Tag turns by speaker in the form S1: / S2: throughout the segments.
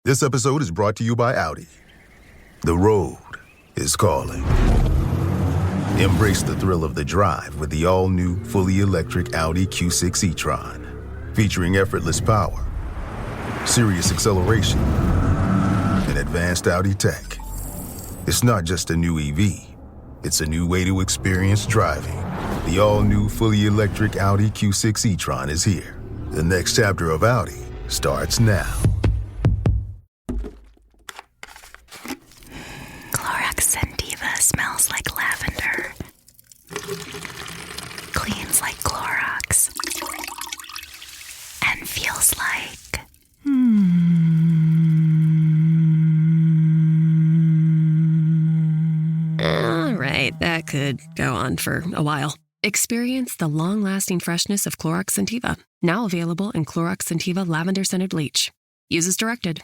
S1: This episode is brought to you by Audi. The road is calling. Embrace the thrill of the drive with the all-new, fully electric Audi Q6 e-tron. Featuring effortless power, serious acceleration, and advanced Audi tech. It's not just a new EV. It's a new way to experience driving. The all-new, fully electric Audi Q6 e-tron is here. The next chapter of Audi starts now.
S2: Smells like lavender. Cleans like Clorox. And feels like...
S3: All right, that could go on for a while. Experience the long-lasting freshness of Clorox Scentiva. Now available in Clorox Scentiva Lavender Scented Bleach. Use as directed.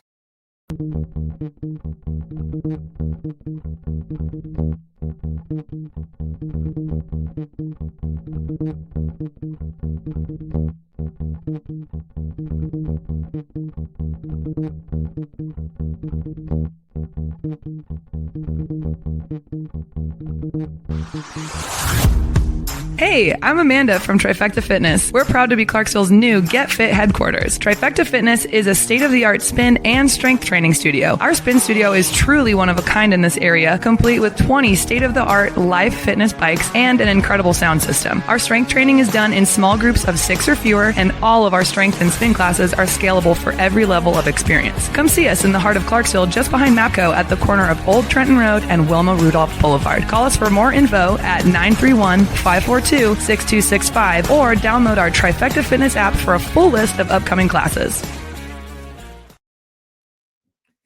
S4: Hey, I'm Amanda from Trifecta Fitness. We're proud to be Clarksville's new Get Fit headquarters. Trifecta Fitness is a state-of-the-art spin and strength training studio. Our spin studio is truly one of a kind in this area, complete with 20 state-of-the-art live fitness bikes and an incredible sound system. Our strength training is done in small groups of 6 or fewer, and all of our strength and spin classes are scalable for every level of experience. Come see us in the heart of Clarksville, just behind MAPCO at the corner of Old Trenton Road and Wilma Rudolph Boulevard. Call us for more info at 931-542-6265 or download our Trifecta Fitness app for a full list of upcoming classes.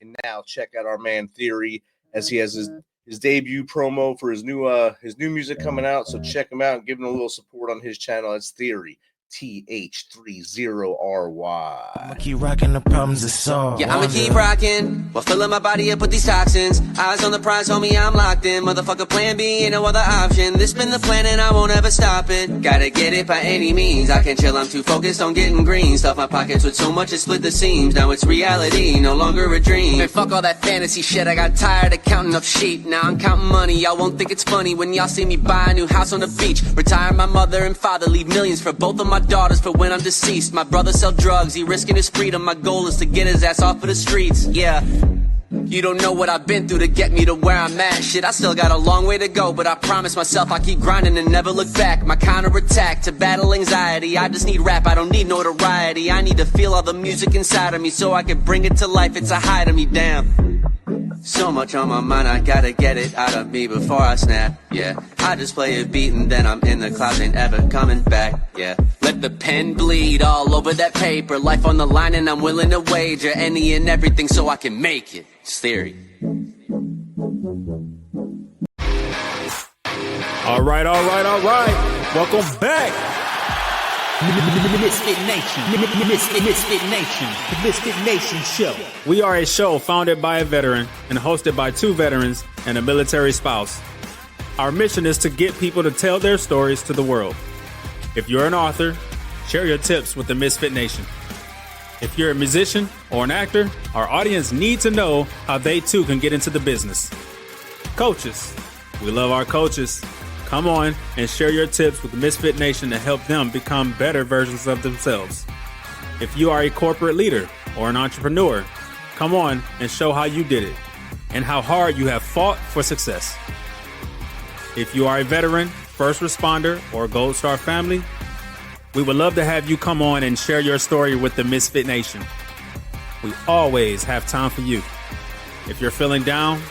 S5: And now check out our man Theory as he has his debut promo for his new music coming out. So check him out and give him a little support on his channel. It's Theory. TH30RY.
S6: I'ma keep rocking, the problems are solved.
S7: Yeah, I'ma keep rocking while filling my body up with these toxins. Eyes on the prize, homie, I'm locked in. Motherfucker, plan B, ain't no other option. This been the plan and I won't ever stop it. Gotta get it by any means. I can't chill, I'm too focused on getting green. Stuff my pockets with so much it split the seams. Now it's reality, no longer a dream. And fuck all that fantasy shit, I got tired of counting up sheep. Now I'm counting money, y'all won't think it's funny when y'all see me buy a new house on the beach. Retire my mother and father, leave millions for both of my daughters for when I'm deceased. My brother sell drugs, he risking his freedom. My goal is to get his ass off of the streets. Yeah, you don't know what I've been through to get me to where I'm at. Shit, I still got a long way to go, but I promise myself I keep grinding and never look back. My counterattack to battle anxiety, I just need rap, I don't need notoriety. I need to feel all the music inside of me so I can bring it to life. It's a high to me, damn. So much on my mind, I gotta get it out of me before I snap, yeah. I just play a beat and then I'm in the clouds, ain't ever coming back, yeah. Let the pen bleed all over that paper. Life on the line and I'm willing to wager any and everything so I can make it. It's Theory.
S8: All right. Welcome back.
S6: MisFitNation. MisFitNation. The MisFitNation show.
S8: We are a show founded by a veteran and hosted by 2 veterans and a military spouse. Our mission is to get people to tell their stories to the world. If you're an author, share your tips with the Misfit Nation. If you're a musician or an actor, our audience needs to know how they too can get into the business. Coaches, we love our coaches. Come on and share your tips with the Misfit Nation to help them become better versions of themselves. If you are a corporate leader or an entrepreneur, come on and show how you did it and how hard you have fought for success. If you are a veteran, first responder, or Gold Star family, we would love to have you come on and share your story with the Misfit Nation. We always have time for you. If you're feeling down,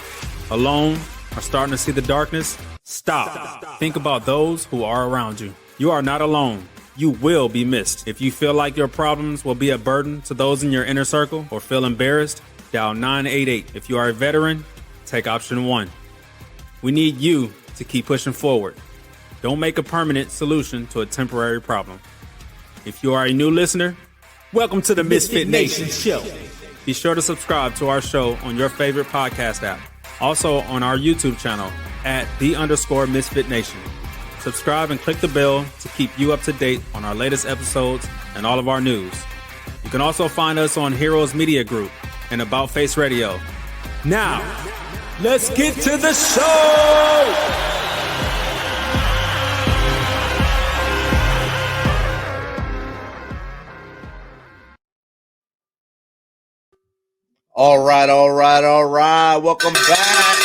S8: alone, or starting to see the darkness, Stop. Think about those who are around you. You are not alone. You will be missed. If you feel like your problems will be a burden to those in your inner circle or feel embarrassed, dial 988. If you are a veteran, take option 1. We need you to keep pushing forward. Don't make a permanent solution to a temporary problem. If you are a new listener, welcome to the Misfit Nation show. Be sure to subscribe to our show on your favorite podcast app. Also on our YouTube channel at @the_Misfit Nation. Subscribe and click the bell to keep you up to date on our latest episodes and all of our news. You can also find us on Heroes Media Group and About Face Radio. Now, let's get to the show!
S5: All right. Welcome back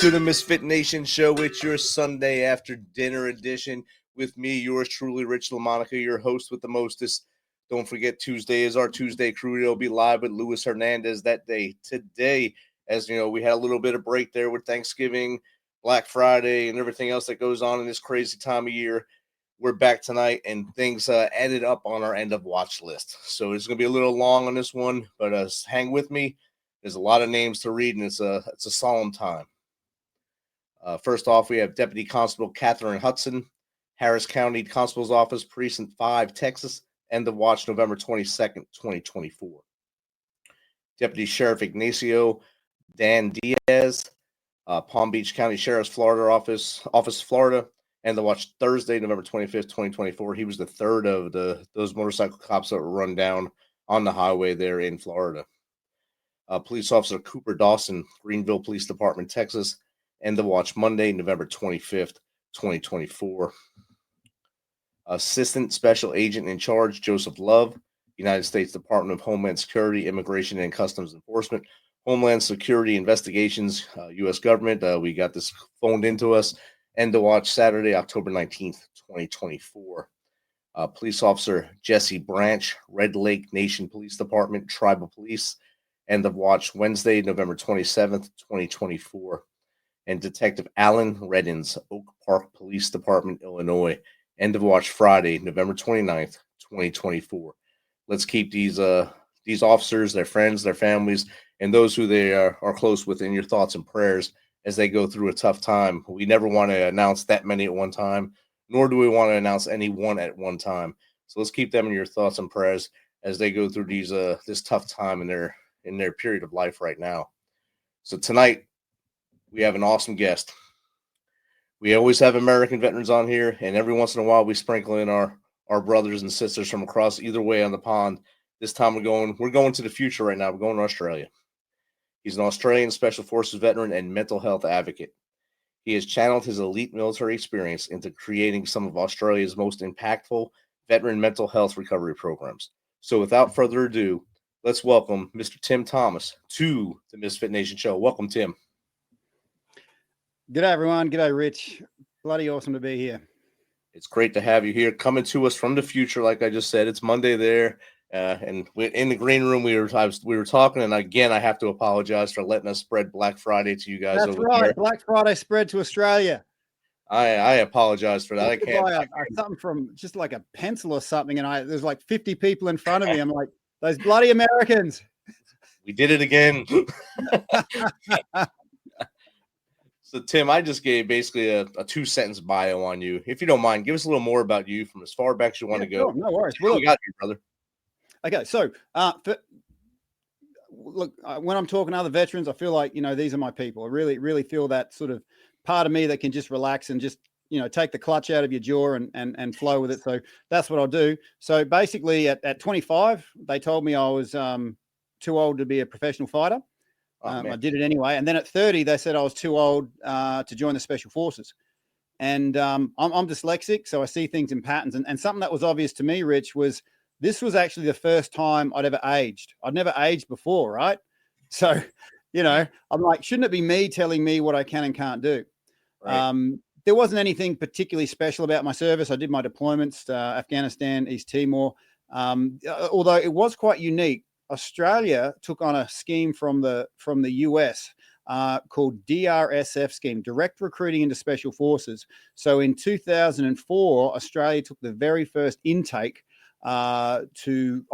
S5: to the MisFitNation show. It's your Sunday after dinner edition with me, yours truly, Rich LaMonica, your host with the mostest. Don't forget, Tuesday is our Tuesday crew. It'll be live with Luis Hernandez that day. Today, as you know, we had a little bit of break there with Thanksgiving, Black Friday, and everything else that goes on in this crazy time of year. We're back tonight, and things added up on our end of watch list. So it's going to be a little long on this one, but hang with me. There's a lot of names to read, and it's a solemn time. First off, we have Deputy Constable Catherine Hudson, Harris County Constable's Office, Precinct 5, Texas, end of watch November 22nd, 2024. Deputy Sheriff Ignacio Dan Diaz, Palm Beach County Sheriff's Florida Office, Florida, and the watch Thursday, November 25th, 2024. He was the third of those motorcycle cops that were run down on the highway there in Florida. Police Officer Cooper Dawson, Greenville Police Department, Texas, and the watch Monday, November 25th, 2024. Assistant Special Agent in Charge Joseph Love, United States Department of Homeland Security, Immigration and Customs Enforcement, Homeland Security Investigations, U.S. Government. We got this phoned into us. End to watch Saturday, October 19th, 2024. Police Officer Jesse Branch, Red Lake Nation Police Department, Tribal Police. End of watch Wednesday, November 27th, 2024. And Detective Alan Reddins, Oak Park Police Department, Illinois. End of watch Friday, November 29th, 2024. Let's keep these officers, their friends, their families, and those who they are close with in your thoughts and prayers as they go through a tough time. We never want to announce that many at one time, nor do we want to announce any one at one time. So let's keep them in your thoughts and prayers as they go through this tough time in their period of life right now. So tonight, we have an awesome guest. We always have American veterans on here, and every once in a while we sprinkle in our brothers and sisters from across either way on the pond. This time we're going to the future right now. We're going to Australia. He's an Australian Special Forces veteran and mental health advocate. He has channeled his elite military experience into creating some of Australia's most impactful veteran mental health recovery programs. So without further ado, let's welcome Mr. Tim Thomas to the MisFitNation show. Welcome, Tim.
S9: G'day, everyone. G'day, Rich. Bloody awesome to be here.
S5: It's great to have you here, coming to us from the future. Like I just said, it's Monday there. And in the green room, we were talking, and again, I have to apologize for letting us spread Black Friday to you guys.
S9: That's
S5: over
S9: right.
S5: there.
S9: Black Friday spread to Australia.
S5: I apologize for that. I can't.
S9: Something from just like a pencil or something, and there's like 50 people in front of me. I'm like, those bloody Americans.
S5: We did it again. So, Tim, I just gave basically a 2-sentence bio on you. If you don't mind, give us a little more about you from as far back as you want to go.
S9: Sure, no worries.
S5: What you got here, brother?
S9: Okay, so when I'm talking to other veterans, I feel like, these are my people. I really, really feel that sort of part of me that can just relax and just, take the clutch out of your jaw and flow with it. So that's what I'll do. So basically at 25, they told me I was too old to be a professional fighter. I did it anyway. And then at 30, they said I was too old to join the Special Forces. And I'm dyslexic, so I see things in patterns. And something that was obvious to me, Rich, was this was actually the first time I'd ever aged. I'd never aged before, right? So, I'm like, shouldn't it be me telling me what I can and can't do? Right. There wasn't anything particularly special about my service. I did my deployments, Afghanistan, East Timor. Although it was quite unique. Australia took on a scheme from the US called DRSF scheme, Direct Recruiting into Special Forces. So in 2004, Australia took the very first intake of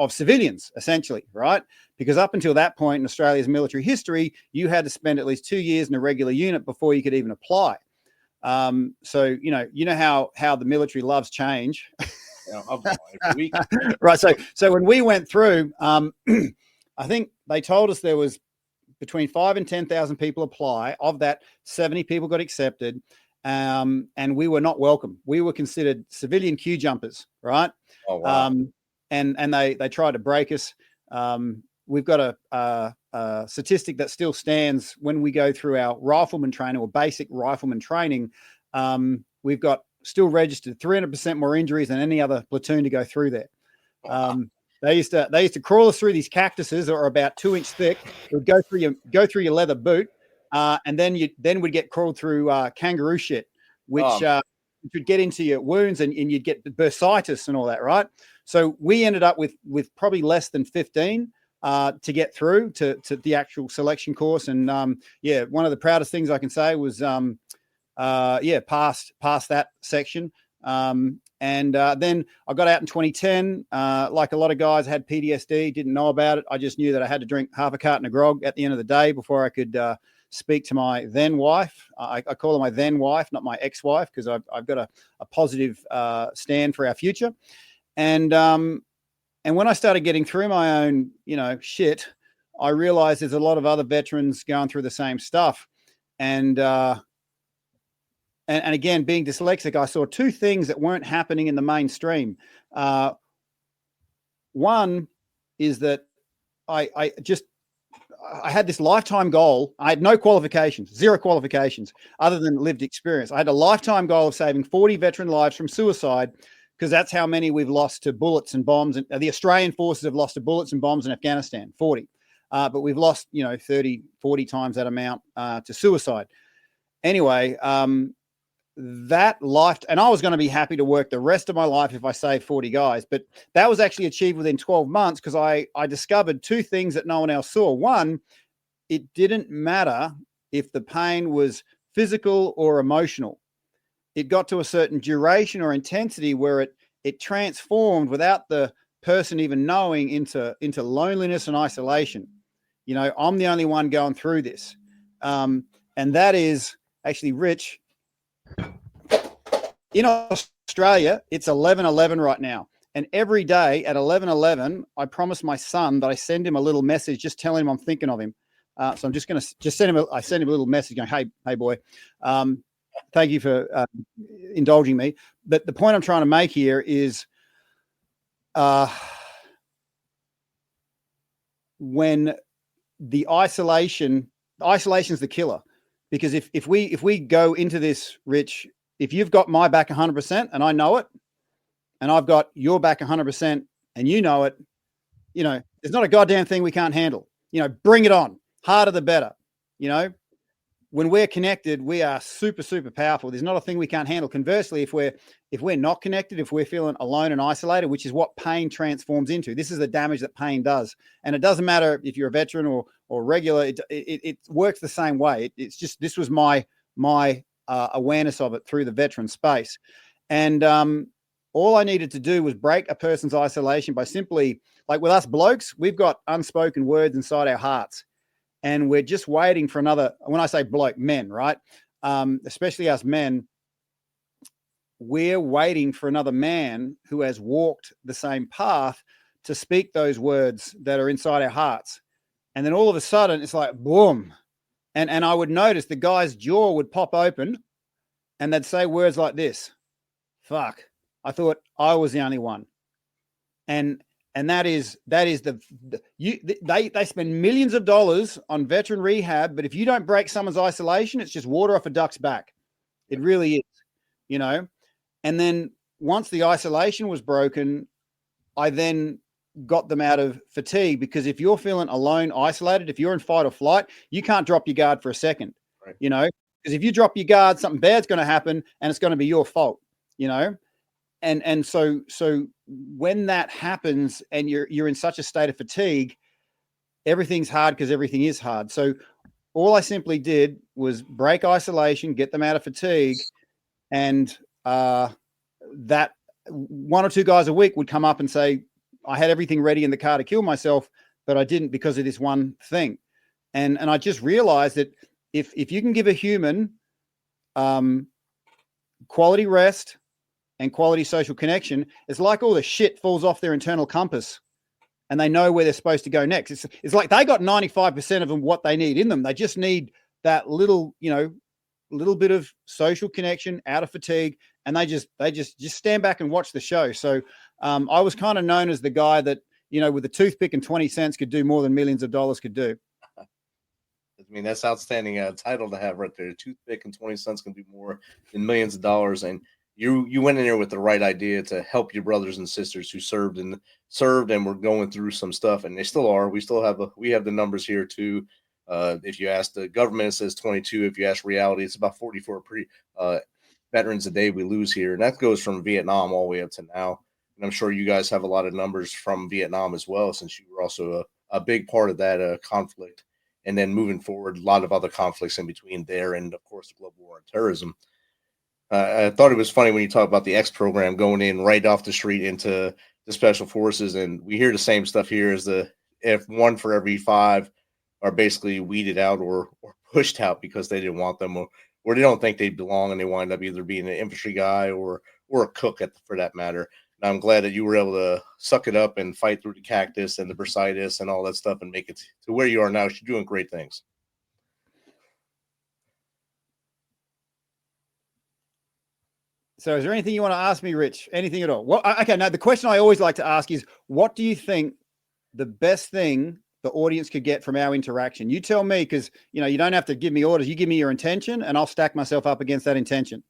S9: civilians, essentially, right? Because up until that point in Australia's military history, you had to spend at least 2 years in a regular unit before you could even apply. So how the military loves change. Right. So when we went through, I think they told us there was between 5,000 and 10,000 people apply. Of that, 70 people got accepted. And we were not welcome. We were considered civilian queue jumpers, right?
S5: Oh, wow.
S9: And they tried to break us. we've got a statistic that still stands when we go through our rifleman training or basic rifleman training. We've got still registered 300% more injuries than any other platoon to go through there. They used to crawl us through these cactuses that are about 2 inch thick. It would go through your leather boot, and then we'd get crawled through kangaroo shit, which would get into your wounds and you'd get bursitis and all that, right? So we ended up with probably less than 15 to get through to the actual selection course. And one of the proudest things I can say was past that section. And then I got out in 2010. Like a lot of guys, I had PTSD, didn't know about it. I just knew that I had to drink half a carton of grog at the end of the day before I could speak to my then wife. I call her my then wife, not my ex-wife, because I've got a positive stand for our future. And when I started getting through my own, shit, I realized there's a lot of other veterans going through the same stuff. And again, being dyslexic, I saw two things that weren't happening in the mainstream. One is that I had this lifetime goal. I had no qualifications, zero qualifications other than lived experience. I had a lifetime goal of saving 40 veteran lives from suicide, because that's how many we've lost to bullets and bombs. And the Australian forces have lost to bullets and bombs in Afghanistan, 40. But we've lost, 30, 40 times that amount to suicide. Anyway, that life, and I was going to be happy to work the rest of my life if I saved 40 guys, but that was actually achieved within 12 months because I discovered two things that no one else saw. One, it didn't matter if the pain was physical or emotional. It got to a certain duration or intensity where it transformed without the person even knowing into loneliness and isolation. I'm the only one going through this. And that is actually, Rich, in Australia, it's 11:11 right now. And every day at 11:11, I promise my son that I send him a little message, just telling him I'm thinking of him. So I'm just going to send him a little message going, hey boy, thank you for indulging me. But the point I'm trying to make here is when the isolation's the killer. Because if we go into this, Rich, if you've got my back 100% and I know it, and I've got your back 100% and you know it, there's not a goddamn thing we can't handle. Bring it on. Harder the better. When we're connected, we are super, super powerful. There's not a thing we can't handle. Conversely, if we're not connected, if we're feeling alone and isolated, which is what pain transforms into, this is the damage that pain does. And it doesn't matter if you're a veteran or regular, it works the same way. It's just, this was my awareness of it through the veteran space. And all I needed to do was break a person's isolation by simply, like with us blokes, we've got unspoken words inside our hearts. And we're just waiting for another, when I say bloke, men, right? Especially us men, we're waiting for another man who has walked the same path to speak those words that are inside our hearts. And then all of a sudden it's like, boom. And I would notice the guy's jaw would pop open and they'd say words like this: fuck, I thought I was the only one. And that is they spend millions of dollars on veteran rehab, but if you don't break someone's isolation, it's just water off a duck's back. It really is, And then once the isolation was broken, I then got them out of fatigue, because if you're feeling alone, isolated, if you're in fight or flight, you can't drop your guard for a second, right? Because if you drop your guard, something bad's going to happen and it's going to be your fault, And so when that happens and you're in such a state of fatigue, everything's hard because everything is hard. So all I simply did was break isolation, get them out of fatigue, and that one or two guys a week would come up and say, I had everything ready in the car to kill myself, but I didn't because of this one thing. And I just realized that if you can give a human quality rest and quality social connection, it's like all the shit falls off their internal compass and they know where they're supposed to go next. It's like they got 95% of them what they need in them. They just need that little bit of social connection, out of fatigue, and they just stand back and watch the show. So I was kind of known as the guy that with a toothpick and 20 cents could do more than millions of dollars could do.
S5: I mean, that's outstanding title to have right there. Toothpick and 20 cents can do more than millions of dollars. And you went in there with the right idea to help your brothers and sisters who served and were going through some stuff, and they still are. We still have the numbers here too. If you ask the government, it says 22. If you ask reality, it's about 44 veterans a day we lose here, and that goes from Vietnam all the way up to now. And I'm sure you guys have a lot of numbers from Vietnam as well, since you were also a big part of that conflict. And then moving forward, a lot of other conflicts in between there, and of course the global war on terrorism. I thought it was funny when you talk about the X program going in right off the street into the special forces, and we hear the same stuff here as if 1 for every 5 are basically weeded out or pushed out because they didn't want them or they don't think they belong, and they wind up either being an infantry guy or a cook for that matter. And I'm glad that you were able to suck it up and fight through the cactus and the bursitis and all that stuff and make it to where you are now. You're doing great things.
S9: So is there anything you want to ask me, Rich? Anything at all? Well, okay. Now, the question I always like to ask is, what do you think the best thing the audience could get from our interaction? You tell me, because, you don't have to give me orders. You give me your intention and I'll stack myself up against that intention.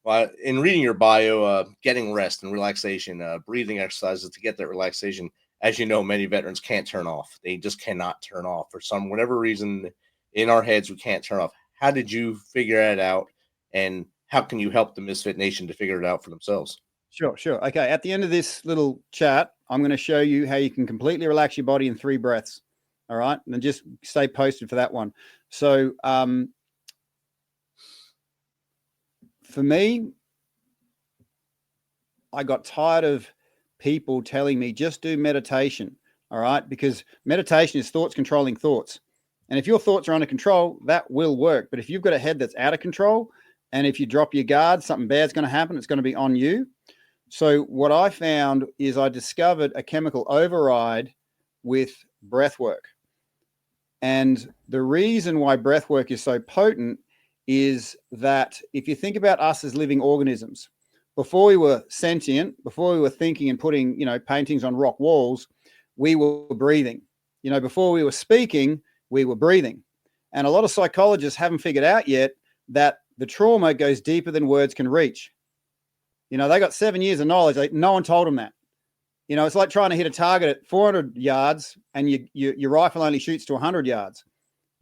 S5: Well, in reading your bio, getting rest and relaxation, breathing exercises to get that relaxation, as you know, many veterans can't turn off. They just cannot turn off for whatever reason in our heads. We can't turn off. How did you figure that out? And how can you help the Misfit Nation to figure it out for themselves?
S9: Sure. Okay. At the end of this little chat, I'm going to show you how you can completely relax your body in 3 breaths. All right. And then just stay posted for that one. So, for me, I got tired of people telling me just do meditation. All right. Because meditation is thoughts controlling thoughts. And if your thoughts are under control, that will work. But if you've got a head that's out of control, and if you drop your guard, something bad's going to happen. It's going to be on you. So what I found is I discovered a chemical override with breathwork. And the reason why breathwork is so potent is that if you think about us as living organisms, before we were sentient, before we were thinking and putting, paintings on rock walls, we were breathing. Before we were speaking, we were breathing. And a lot of psychologists haven't figured out yet that the trauma goes deeper than words can reach. They got 7 years of knowledge. No one told them that. It's like trying to hit a target at 400 yards and your rifle only shoots to 100 yards.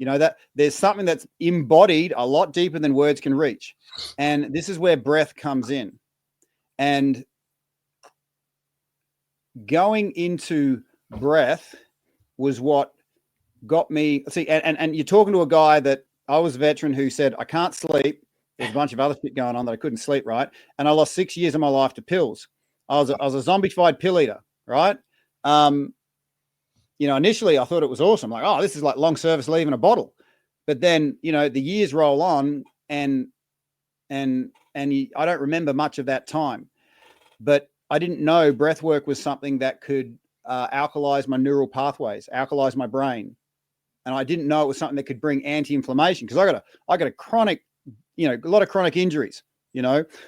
S9: That there's something that's embodied a lot deeper than words can reach. And this is where breath comes in. And going into breath was what got me. See, and you're talking to a guy that I was a veteran who said, I can't sleep. There's a bunch of other shit going on that I couldn't sleep, right? And I lost 6 years of my life to pills. I was a zombified pill eater, right? Initially I thought it was awesome. Like, oh, this is like long service leave in a bottle. But then, the years roll on and I don't remember much of that time. But I didn't know breath work was something that could alkalize my neural pathways, alkalize my brain. And I didn't know it was something that could bring anti-inflammation, because I got a chronic, a lot of chronic injuries,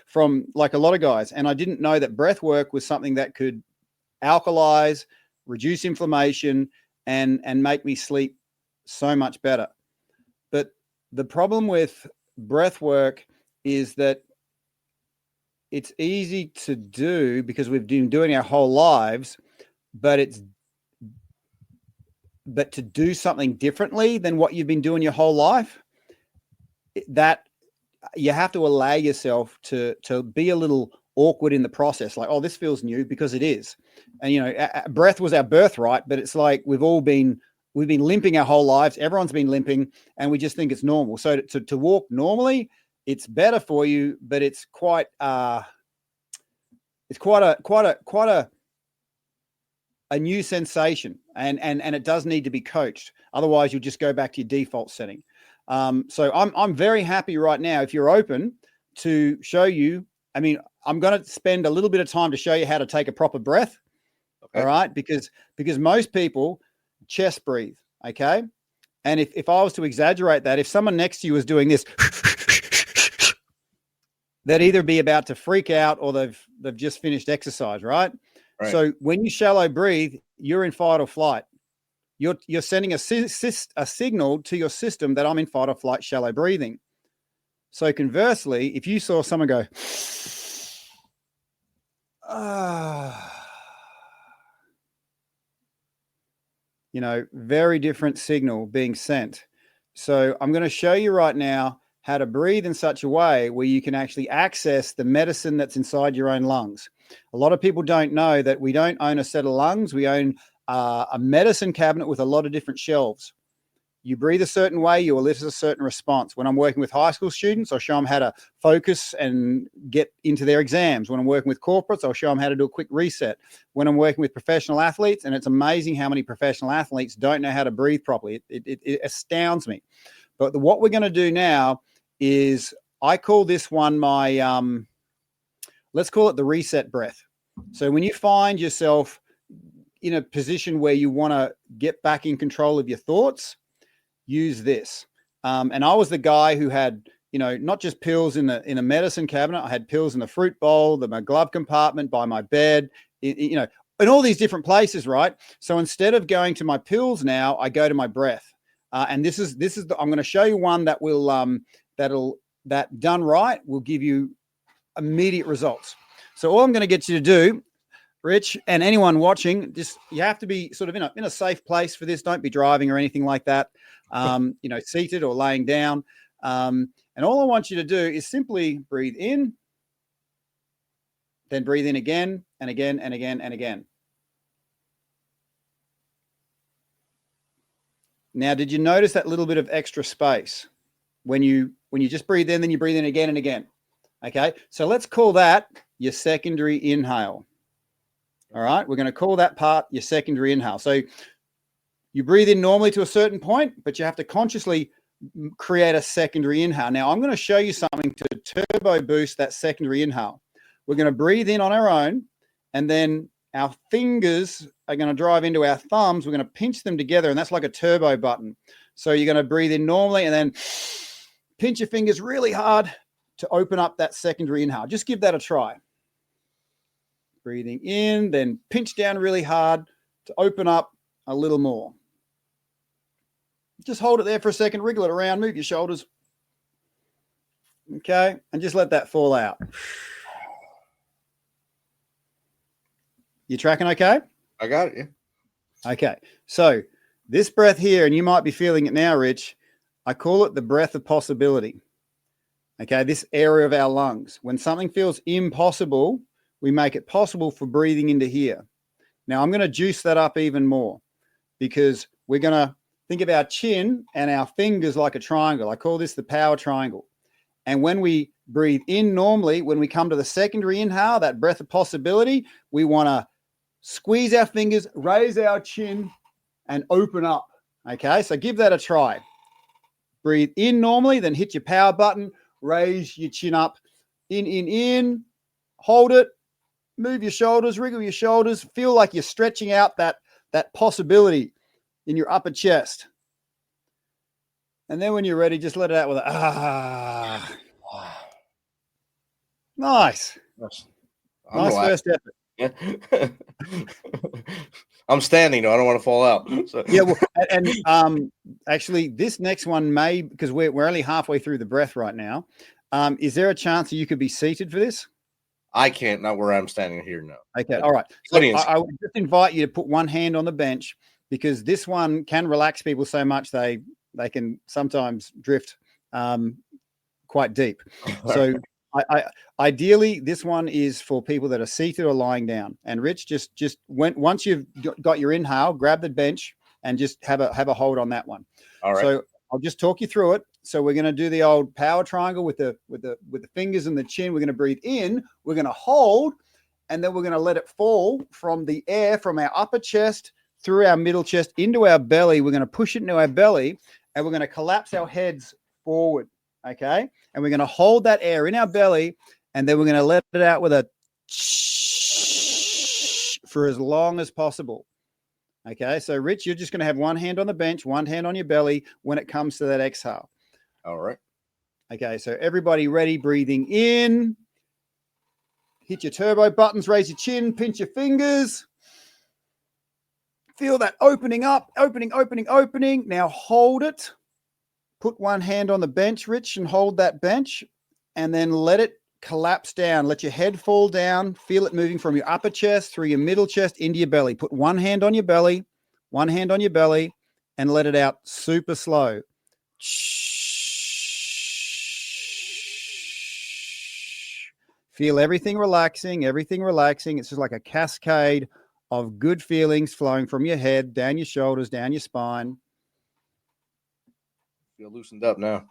S9: from like a lot of guys. And I didn't know that breath work was something that could alkalize, reduce inflammation, and make me sleep so much better. But the problem with breath work is that it's easy to do because we've been doing our whole lives, but to do something differently than what you've been doing your whole life, that you have to allow yourself to be a little awkward in the process. Like, oh, this feels new, because it is. And, breath was our birthright, but it's like we've been limping our whole lives. Everyone's been limping, and we just think it's normal. So to walk normally, it's better for you, but it's quite a new sensation, and it does need to be coached. Otherwise, you'll just go back to your default setting. So I'm very happy right now, if you're open, to show you. I mean, I'm going to spend a little bit of time to show you how to take a proper breath. Okay. All right. Because most people chest breathe. Okay. And if I was to exaggerate that, if someone next to you was doing this, they'd either be about to freak out or they've just finished exercise. Right. So when you shallow breathe, you're in fight or flight. You're sending a signal to your system that I'm in fight or flight, shallow breathing. So conversely, if you saw someone go, very different signal being sent. So I'm going to show you right now how to breathe in such a way where you can actually access the medicine that's inside your own lungs. A lot of people don't know that we don't own a set of lungs. We own a medicine cabinet with a lot of different shelves. You breathe a certain way, you elicit a certain response. When I'm working with high school students, I'll show them how to focus and get into their exams. When I'm working with corporates, I'll show them how to do a quick reset. When I'm working with professional athletes, and it's amazing how many professional athletes don't know how to breathe properly. It astounds me. But what we're going to do now is, I call this one my, let's call it the reset breath. So when you find yourself in a position where you want to get back in control of your thoughts, use this. And I was the guy who had, not just pills in a medicine cabinet. I had pills in the fruit bowl, my glove compartment, by my bed, in all these different places, right? So instead of going to my pills now, I go to my breath. And this is I'm going to show you one that will that done right will give you immediate results. So all I'm going to get you to do, Rich, and anyone watching, just you have to be sort of in a safe place for this. Don't be driving or anything like that. Seated or laying down. And all I want you to do is simply breathe in, then breathe in again and again and again and again. Now, did you notice that little bit of extra space when you just breathe in, then you breathe in again and again? Okay, so let's call that your secondary inhale. All right, we're going to call that part your secondary inhale. So you breathe in normally to a certain point, but you have to consciously create a secondary inhale. Now, I'm going to show you something to turbo boost that secondary inhale. We're going to breathe in on our own, and then our fingers are going to drive into our thumbs. We're going to pinch them together, and that's like a turbo button. So you're going to breathe in normally and then pinch your fingers really hard to open up that secondary inhale. Just give that a try. Breathing in, then pinch down really hard to open up a little more. Just hold it there for a second, wriggle it around, move your shoulders. Okay, and just let that fall out. You tracking okay?
S5: I got it, yeah.
S9: Okay, so this breath here, and you might be feeling it now, Rich, I call it the breath of possibility. Okay, this area of our lungs. When something feels impossible, we make it possible for breathing into here. Now, I'm going to juice that up even more because we're going to think of our chin and our fingers like a triangle. I call this the power triangle. And when we breathe in normally, when we come to the secondary inhale, that breath of possibility, we want to squeeze our fingers, raise our chin, and open up. Okay, so give that a try. Breathe in normally, then hit your power button, raise your chin up, in, hold it, move your shoulders, wriggle your shoulders, feel like you're stretching out that possibility in your upper chest. And then when you're ready, just let it out with a ah. Nice. Nice first effort.
S5: I'm standing though. I don't want to fall out. So.
S9: Yeah, well, and actually, this next one may, because we're only halfway through the breath right now. Is there a chance that you could be seated for this?
S5: I can't, not where I'm standing here, no.
S9: Okay, all right. So I would just invite you to put one hand on the bench because this one can relax people so much they can sometimes drift quite deep. So ideally, this one is for people that are seated or lying down. And Rich, just once you've got your inhale, grab the bench and just have a hold on that one.
S5: All right.
S9: So I'll just talk you through it. So we're going to do the old power triangle with the fingers and the chin. We're going to breathe in. We're going to hold, and then we're going to let it fall from the air from our upper chest through our middle chest into our belly. We're going to push it into our belly, and we're going to collapse our heads forward. Okay, and we're going to hold that air in our belly, and then we're going to let it out with a for as long as possible. Okay, so Rich, you're just going to have one hand on the bench, one hand on your belly when it comes to that exhale.
S5: All right.
S9: Okay, so everybody ready, breathing in. Hit your turbo buttons, raise your chin, pinch your fingers. Feel that opening up, opening. Now hold it. Put one hand on the bench, Rich, and hold that bench, and then let it collapse down. Let your head fall down. Feel it moving from your upper chest through your middle chest into your belly. Put one hand on your belly, and let it out super slow. Feel everything relaxing. It's just like a cascade of good feelings flowing from your head, down your shoulders, down your spine.
S5: Feel loosened up now.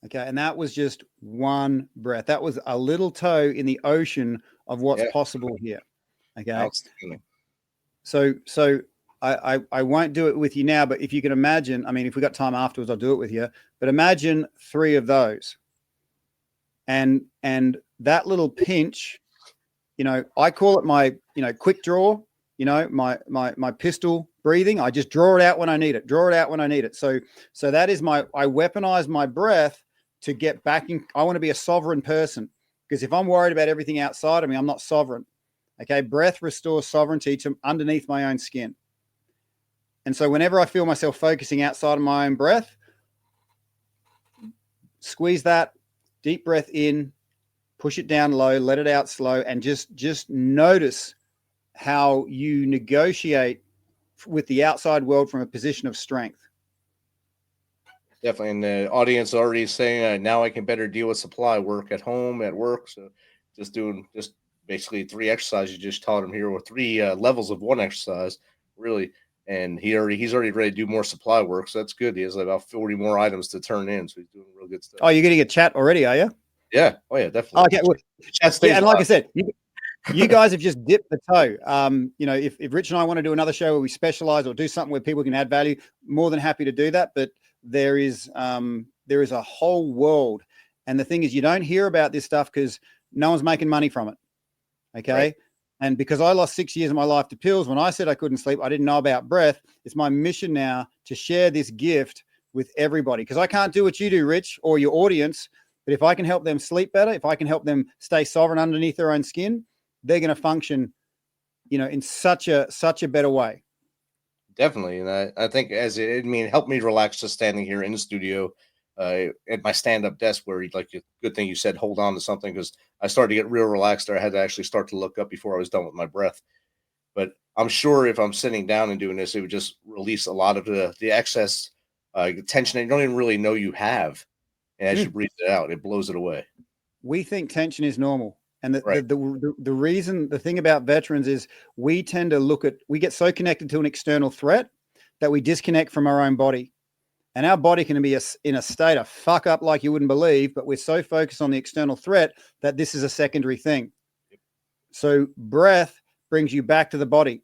S9: Okay, and that was just one breath. That was a little toe in the ocean of what's possible here. Okay. So I won't do it with you now, but if you can imagine, I mean, if we got time afterwards, I'll do it with you. But imagine 3 of those. And that little pinch, I call it my, quick draw, my pistol breathing. I just draw it out when I need it. So that is I weaponize my breath to get back in. I want to be a sovereign person, because if I'm worried about everything outside of me, I'm not sovereign. Okay. Breath restores sovereignty to underneath my own skin. And so whenever I feel myself focusing outside of my own breath, squeeze that deep breath in, push it down low, let it out slow, and just notice how you negotiate with the outside world from a position of strength.
S5: Definitely. And the audience already saying, now I can better deal with supply work at home, at work. So just basically 3 exercises you just taught him here, or 3 levels of one exercise, really. And he's already ready to do more supply work. So that's good. He has about 40 more items to turn in. So he's doing real good stuff.
S9: Oh, you're getting a chat already, are you?
S5: Yeah. Oh yeah, definitely.
S9: Okay. Well, and like I said, you guys have just dipped the toe. If Rich and I want to do another show where we specialize or do something where people can add value, more than happy to do that. But there is a whole world. And the thing is, you don't hear about this stuff because no one's making money from it. Okay. Right. And because I lost 6 years of my life to pills, when I said I couldn't sleep, I didn't know about breath. It's my mission now to share this gift with everybody, because I can't do what you do, Rich, or your audience. But if I can help them sleep better, if I can help them stay sovereign underneath their own skin, they're going to function, in such a better way.
S5: Definitely. And I think it helped me relax just standing here in the studio at my stand-up desk, where good thing you said, hold on to something, because I started to get real relaxed there. I had to actually start to look up before I was done with my breath. But I'm sure if I'm sitting down and doing this, it would just release a lot of the excess tension that you don't even really know you have. And as you breathe it out, it blows it away.
S9: We think tension is normal. And the thing about veterans is we tend to we get so connected to an external threat that we disconnect from our own body. And our body can be in a state of fuck up like you wouldn't believe, but we're so focused on the external threat that this is a secondary thing. So breath brings you back to the body.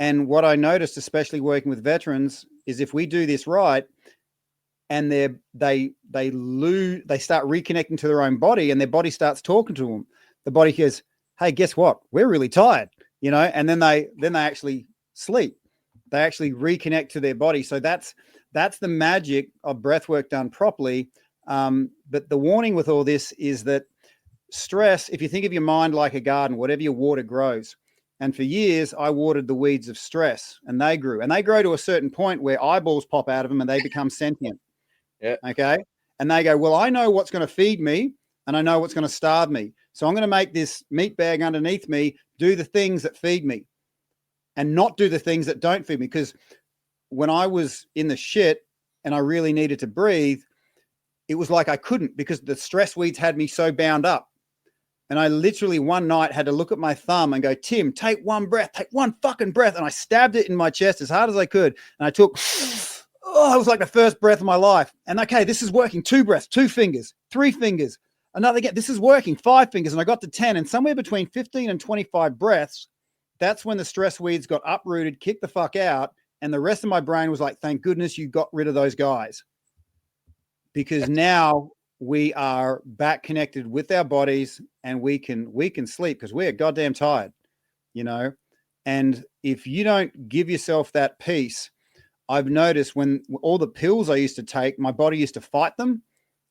S9: And what I noticed, especially working with veterans, is if we do this right, and they start reconnecting to their own body, and their body starts talking to them, the body goes, hey, guess what? We're really tired, and then they actually sleep. They actually reconnect to their body. So that's the magic of breath work done properly. But the warning with all this is that stress, if you think of your mind like a garden, whatever you water grows. And for years, I watered the weeds of stress, and they grew. And they grow to a certain point where eyeballs pop out of them and they become sentient.
S5: Yeah.
S9: Okay. And they go, well, I know what's going to feed me, and I know what's going to starve me. So I'm going to make this meat bag underneath me do the things that feed me and not do the things that don't feed me. Because when I was in the shit and I really needed to breathe, it was like I couldn't, because the stress weeds had me so bound up. And I literally one night had to look at my thumb and go, Tim, take one fucking breath. And I stabbed it in my chest as hard as I could. And I took, it was like the first breath of my life. And okay, this is working. 2 breaths, 2 fingers, 3 fingers, another again. This is working, 5 fingers. And I got to 10, and somewhere between 15 and 25 breaths, that's when the stress weeds got uprooted, kicked the fuck out. And the rest of my brain was like, thank goodness you got rid of those guys. Because now we are back connected with our bodies, and we can sleep because we're goddamn tired, And if you don't give yourself that peace, I've noticed when all the pills I used to take, my body used to fight them.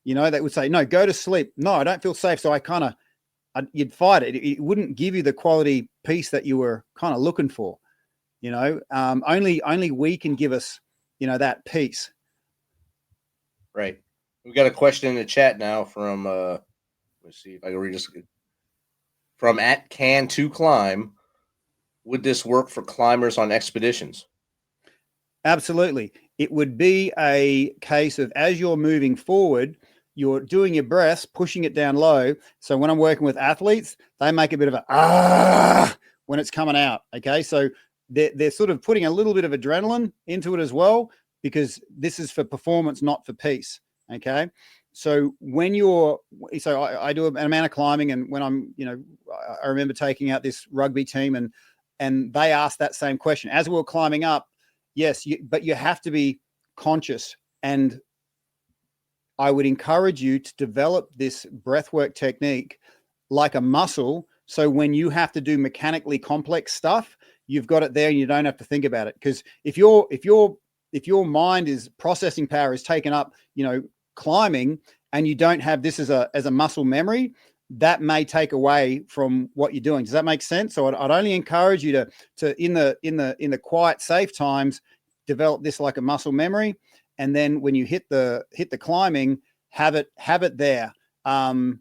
S9: They would say, no, go to sleep. No, I don't feel safe. So I kind of you'd fight it. It wouldn't give you the quality peace that you were kind of looking for. Only we can give us, that peace.
S5: Right. We got a question in the chat now from let's see if I can read this. From @can2climb. Would this work for climbers on expeditions?
S9: Absolutely. It would be a case of, as you're moving forward, you're doing your breaths, pushing it down low. So when I'm working with athletes, they make a bit of a when it's coming out. Okay. So they're sort of putting a little bit of adrenaline into it as well, because this is for performance, not for peace. Okay. So I do an amount of climbing, and when I remember taking out this rugby team, and they asked that same question as we were climbing up. Yes, but you have to be conscious, and I would encourage you to develop this breathwork technique like a muscle. So when you have to do mechanically complex stuff, you've got it there and you don't have to think about it. Because if your mind is processing power is taken up, climbing, and you don't have this as a muscle memory, that may take away from what you're doing. Does that make sense? So I'd only encourage you to in the quiet, safe times, develop this like a muscle memory. And then when you hit the climbing, have it there. And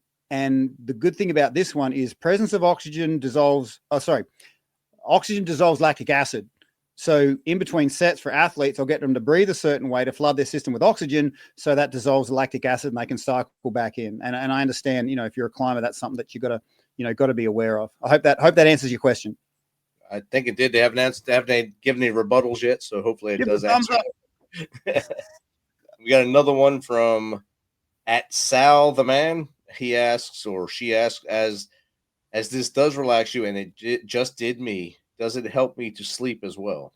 S9: the good thing about this one is presence of oxygen dissolves lactic acid. So in between sets for athletes, I'll get them to breathe a certain way to flood their system with oxygen, so that dissolves the lactic acid and they can cycle back in. And I understand, if you're a climber, that's something that you got to be aware of. I hope that answers your question.
S5: I think it did. They haven't given any rebuttals yet, so hopefully it does answer. We got another one from @SalTheMan. He asks, or she asks, as this does relax you, and it just did me, does it help me to sleep as well?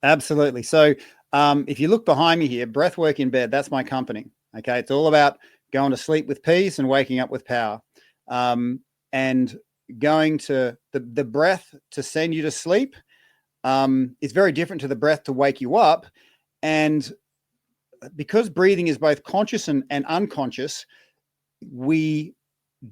S9: Absolutely. So if you look behind me here, Breathwork in Bed, that's my company. Okay. It's all about going to sleep with peace and waking up with power. And going to the breath to send you to sleep is very different to the breath to wake you up. And because breathing is both conscious and unconscious, we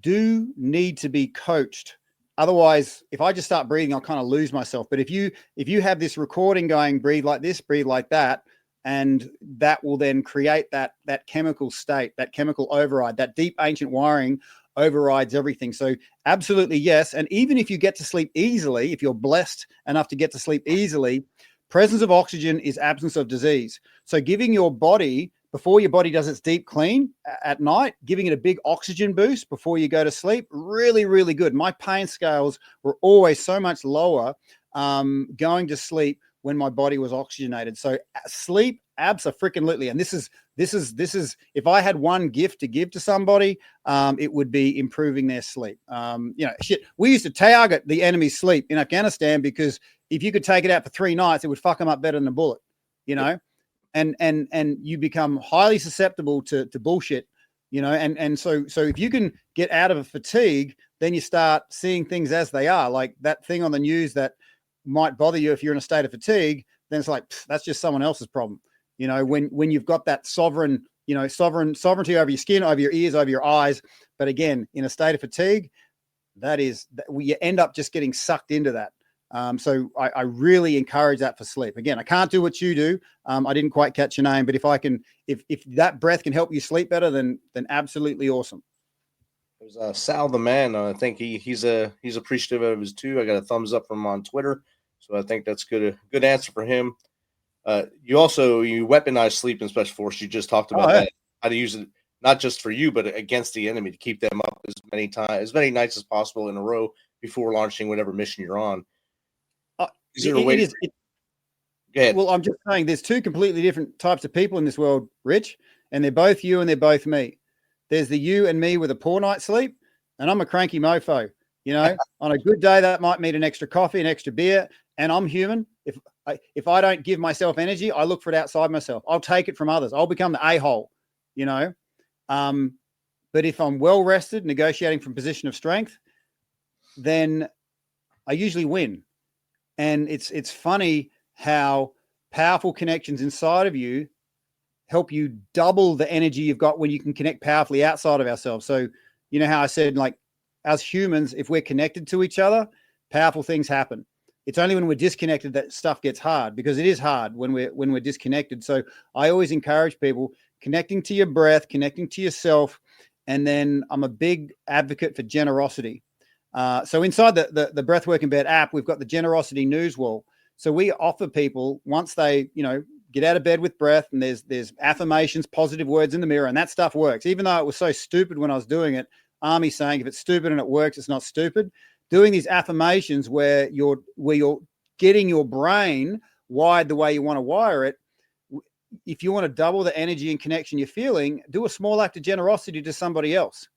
S9: do need to be coached. Otherwise, if I just start breathing, I'll kind of lose myself. But if you have this recording going, breathe like this, breathe like that, and that will then create that chemical state, that chemical override, that deep ancient wiring overrides everything. So absolutely yes. And even if you get to sleep easily, if you're blessed enough to get to sleep easily, presence of oxygen is absence of disease. So giving your body, before your body does its deep clean at night, giving it a big oxygen boost before you go to sleep, really, really good. My pain scales were always so much lower going to sleep when my body was oxygenated. So sleep, abso-freaking-lutely. And this is, if I had one gift to give to somebody, it would be improving their sleep. We used to target the enemy's sleep in Afghanistan, because if you could take it out for 3 nights, it would fuck them up better than a bullet, and you become highly susceptible to bullshit, and so if you can get out of a fatigue, then you start seeing things as they are. Like that thing on the news that might bother you if you're in a state of fatigue, then it's like, that's just someone else's problem. When you've got that sovereignty over your skin, over your ears, over your eyes. But again, in a state of fatigue, you end up just getting sucked into that. So I really encourage that for sleep. Again, I can't do what you do. I didn't quite catch your name, but if that breath can help you sleep better, then absolutely awesome.
S5: There's Sal the Man. I think he's appreciative of his too. I got a thumbs up from him on Twitter, so I think that's good. A good answer for him. You weaponize sleep in Special Forces. You just talked about that, how to use it not just for you, but against the enemy, to keep them up as many nights as possible in a row before launching whatever mission you're on. Is there a way? Go ahead.
S9: Well, I'm just saying there's 2 completely different types of people in this world, Rich, and they're both you and they're both me. There's the you and me with a poor night's sleep, and I'm a cranky mofo. On a good day, that might mean an extra coffee, an extra beer, and I'm human. If I don't give myself energy, I look for it outside myself. I'll take it from others. I'll become the a-hole, But if I'm well rested, negotiating from a position of strength, then I usually win. And it's funny how powerful connections inside of you help you double the energy you've got when you can connect powerfully outside of ourselves. So, how I said, like, as humans, if we're connected to each other, powerful things happen. It's only when we're disconnected that stuff gets hard, because it is hard when we're disconnected. So I always encourage people connecting to your breath, connecting to yourself. And then I'm a big advocate for generosity. So inside the Breathwork in Bed app, we've got the generosity news wall. So we offer people, once they, get out of bed with breath, and there's affirmations, positive words in the mirror, and that stuff works. Even though it was so stupid when I was doing it, Army saying if it's stupid and it works, it's not stupid. Doing these affirmations where you're getting your brain wired the way you want to wire it. If you want to double the energy and connection you're feeling, do a small act of generosity to somebody else.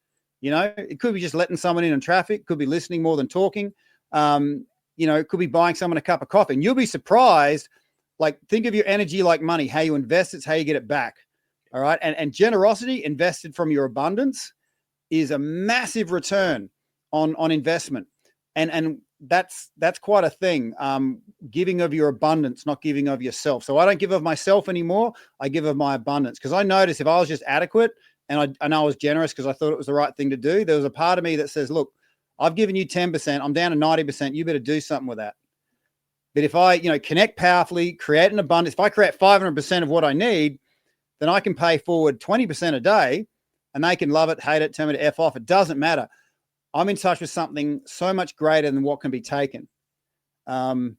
S9: It could be just letting someone in traffic, could be listening more than talking. It could be buying someone a cup of coffee, and you'll be surprised. Like, think of your energy like money. How you invest, it's how you get it back. All right. And generosity invested from your abundance is a massive return on investment. And that's quite a thing. Giving of your abundance, not giving of yourself. So I don't give of myself anymore. I give of my abundance, because I noticed if I was just adequate and I was generous because I thought it was the right thing to do, there was a part of me that says, look, I've given you 10%. I'm down to 90%. You better do something with that. But if I, connect powerfully, create an abundance, if I create 500% of what I need, then I can pay forward 20% a day, and they can love it, hate it, tell me to F off. It doesn't matter. I'm in touch with something so much greater than what can be taken. And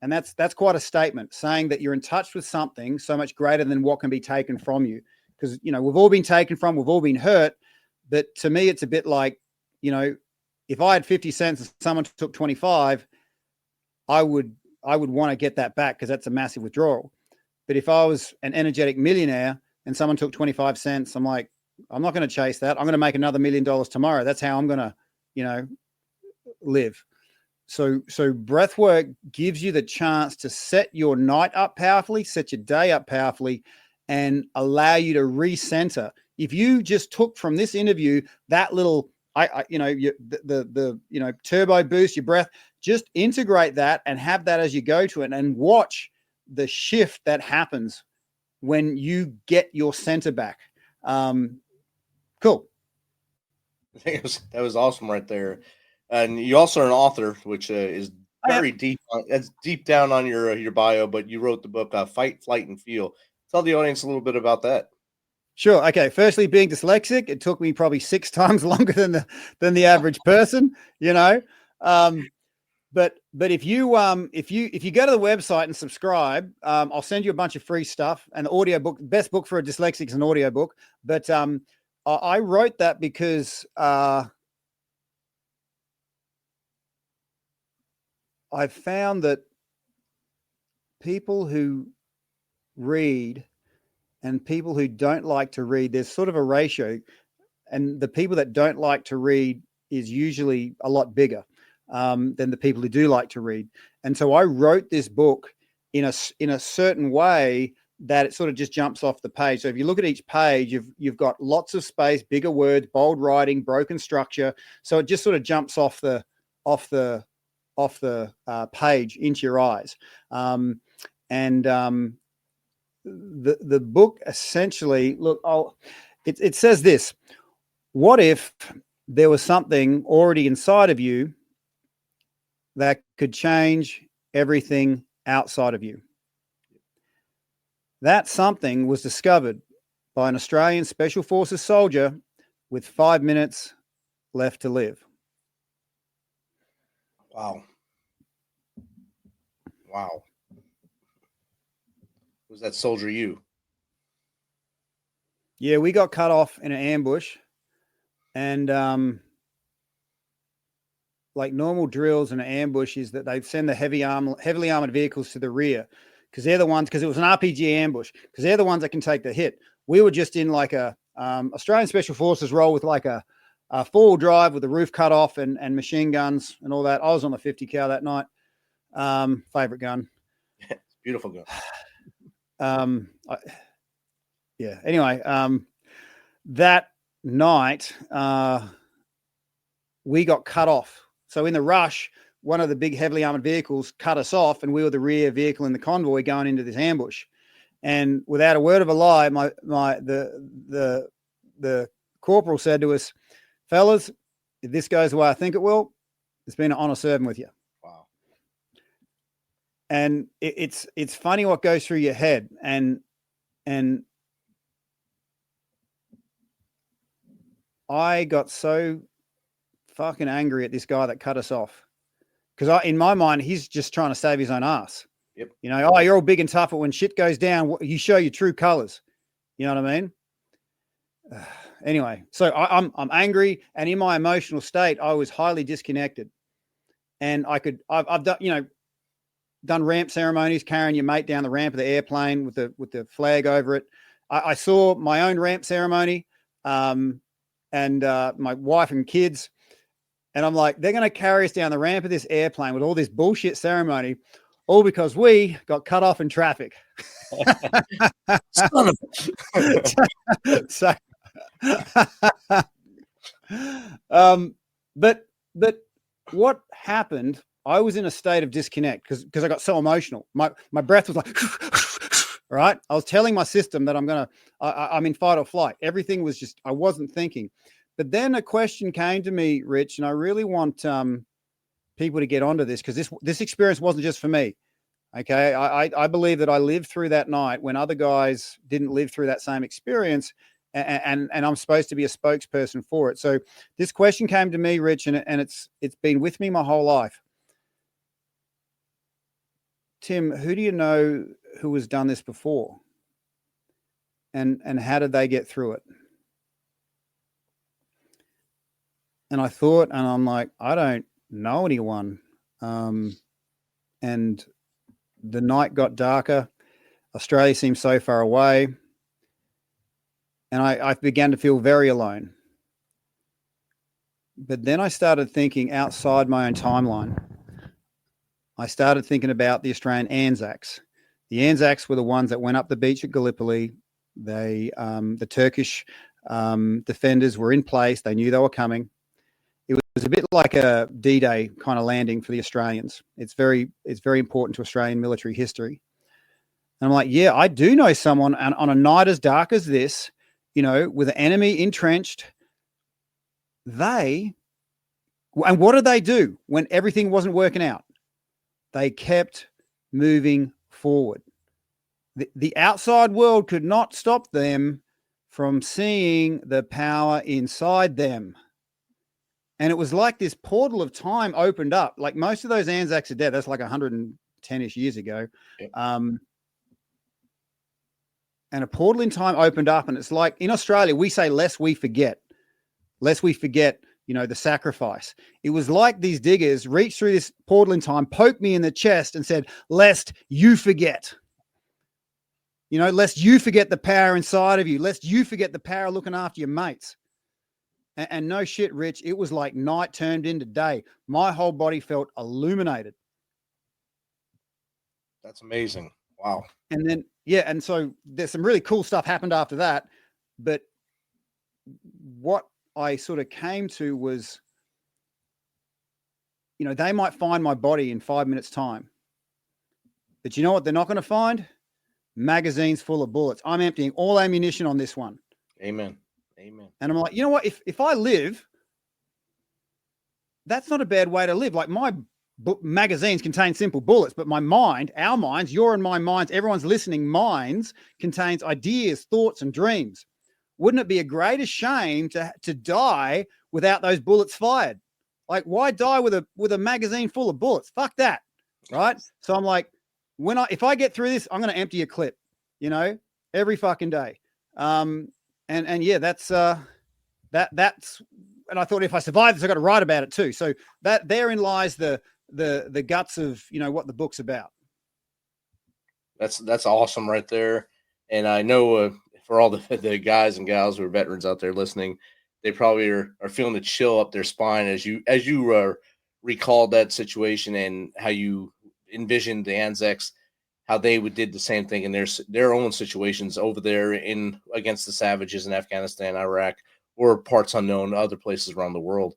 S9: that's quite a statement, saying that you're in touch with something so much greater than what can be taken from you. Because, we've all been taken from, we've all been hurt. But to me, it's a bit like, if I had 50 cents and someone took 25, I would want to get that back, because that's a massive withdrawal. But if I was an energetic millionaire and someone took 25 cents, I'm like, I'm not going to chase that. I'm going to make another $1 million tomorrow. That's how I'm going to, live. So breathwork gives you the chance to set your night up powerfully, set your day up powerfully, and allow you to recenter. If you just took from this interview that little, turbo boost, your breath, just integrate that and have that as you go to it, and watch the shift that happens when you get your center back. Cool.
S5: I think that was awesome right there. And you also are an author, which is very deep. It's deep down on your bio, but you wrote the book Fight, Flight, and Feel. Tell the audience a little bit about that.
S9: Sure. Okay. Firstly, being dyslexic, it took me probably 6 times longer than the average person, But if you go to the website and subscribe, I'll send you a bunch of free stuff. And the audiobook, best book for a dyslexic is an audiobook. But I wrote that because I found that people who read and people who don't like to read, there's sort of a ratio, and the people that don't like to read is usually a lot bigger than the people who do like to read. And so I wrote this book in a certain way that it sort of just jumps off the page. So if you look at each page, you've got lots of space, bigger words, bold writing, broken structure. So it just sort of jumps off the page into your eyes. The book essentially, look, it says this: what if there was something already inside of you that could change everything outside of you? That something was discovered by an Australian Special Forces soldier with 5 minutes left to live.
S5: Wow. Was that soldier you?
S9: Yeah, we got cut off in an ambush, and like normal drills in an ambush is that they send the heavily armored vehicles to the rear, because they're the ones, because it was an RPG ambush, because they're the ones that can take the hit. We were just in like a Australian Special Forces role with like a four-wheel drive with the roof cut off and machine guns and all that. I was on the 50 cal that night. Favorite gun.
S5: Beautiful gun.
S9: Anyway, that night, we got cut off. So in the rush, one of the big heavily armored vehicles cut us off, and we were the rear vehicle in the convoy going into this ambush. And without a word of a lie, the corporal said to us, "Fellas, if this goes the way I think it will, it's been an honor serving with you.
S5: Wow.
S9: And it's funny what goes through your head. And I got so fucking angry at this guy that cut us off. Because in my mind, he's just trying to save his own ass.
S5: Yep.
S9: You know, oh, you're all big and tough, but when shit goes down, you show your true colors. You know what I mean? Anyway, so I'm angry, and in my emotional state, I was highly disconnected. And I've done, done ramp ceremonies, carrying your mate down the ramp of the airplane with the flag over it. I saw my own ramp ceremony, and my wife and kids. And I'm like, they're going to carry us down the ramp of this airplane with all this bullshit ceremony, all because we got cut off in traffic.
S5: Son of
S9: So, but what happened? I was in a state of disconnect because I got so emotional. My breath was like, right. I was telling my system that I'm in fight or flight. Everything was just, I wasn't thinking. But then a question came to me, Rich, and I really want people to get onto this, because this experience wasn't just for me. Okay, I believe that I lived through that night when other guys didn't live through that same experience, and I'm supposed to be a spokesperson for it. So this question came to me, Rich, and it's been with me my whole life. Tim, who do you know who has done this before? And how did they get through it? And I thought, and I'm like, I don't know anyone. And the night got darker. Australia seemed so far away. And I began to feel very alone. But then I started thinking outside my own timeline. I started thinking about the Australian Anzacs. The Anzacs were the ones that went up the beach at Gallipoli. The Turkish defenders were in place. They knew they were coming. It was a bit like a D-Day kind of landing for the Australians. It's very important to Australian military history. And I'm like, yeah, I do know someone, and on a night as dark as this, with an enemy entrenched, and what did they do when everything wasn't working out? They kept moving forward. The outside world could not stop them from seeing the power inside them. And it was like this portal of time opened up. Like most of those Anzacs are dead. That's like 110-ish years ago.
S5: Yeah.
S9: And a portal in time opened up. And it's like in Australia, we say, lest we forget, the sacrifice. It was like these diggers reached through this portal in time, poked me in the chest and said, lest you forget. Lest you forget the power inside of you. Lest you forget the power of looking after your mates. And no shit, Rich, it was like night turned into day. My whole body felt illuminated.
S5: That's amazing. Wow.
S9: And then, and so there's some really cool stuff happened after that. But what I sort of came to was, they might find my body in 5 minutes' time. But you know what they're not going to find? Magazines full of bullets. I'm emptying all ammunition on this one.
S5: Amen. Amen.
S9: And I'm like, you know what? If I live, that's not a bad way to live. Like my magazines contain simple bullets, but my mind, our minds, your and my minds, everyone's listening minds contains ideas, thoughts, and dreams. Wouldn't it be a greater shame to die without those bullets fired? Like, why die with a magazine full of bullets? Fuck that. Right. So I'm like, if I get through this, I'm going to empty a clip, every fucking day. And yeah, that's, and I thought if I survive this, I got to write about it too. So that therein lies the guts of, what the book's about.
S5: That's awesome right there. And I know for all the guys and gals who are veterans out there listening, they probably are feeling the chill up their spine as you recalled that situation and how you envisioned the Anzacs, how they did the same thing in their own situations over there against the savages in Afghanistan, Iraq, or parts unknown, other places around the world.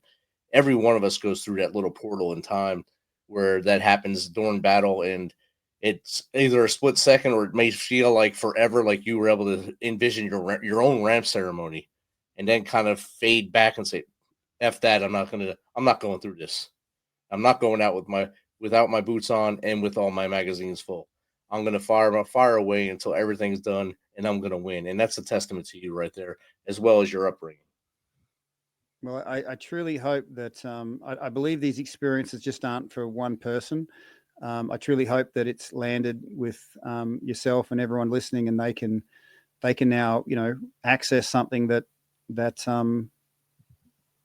S5: Every one of us goes through that little portal in time where that happens during battle, and it's either a split second or it may feel like forever, like you were able to envision your own ramp ceremony and then kind of fade back and say, F that. I'm not going through this. I'm not going out without my boots on and with all my magazines full. I'm going to fire away until everything's done, and I'm going to win. And that's a testament to you right there, as well as your upbringing.
S9: Well, I truly hope that I believe these experiences just aren't for one person. I truly hope that it's landed with yourself and everyone listening, and they can now, access something that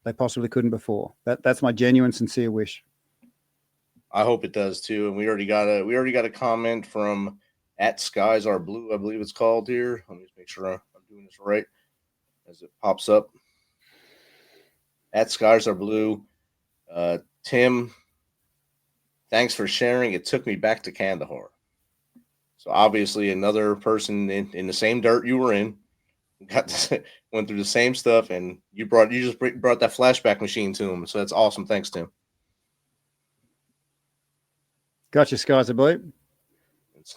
S9: they possibly couldn't before. That's my genuine, sincere wish.
S5: I hope it does too. And we already got a comment from @SkiesAreBlue, I believe it's called here. Let me just make sure I'm doing this right as it pops up. @SkiesAreBlue. Tim, thanks for sharing. It took me back to Kandahar. So obviously another person in the same dirt you were in, went through the same stuff, and you just brought that flashback machine to him. So that's awesome. Thanks, Tim.
S9: Gotcha, Skies of Blue.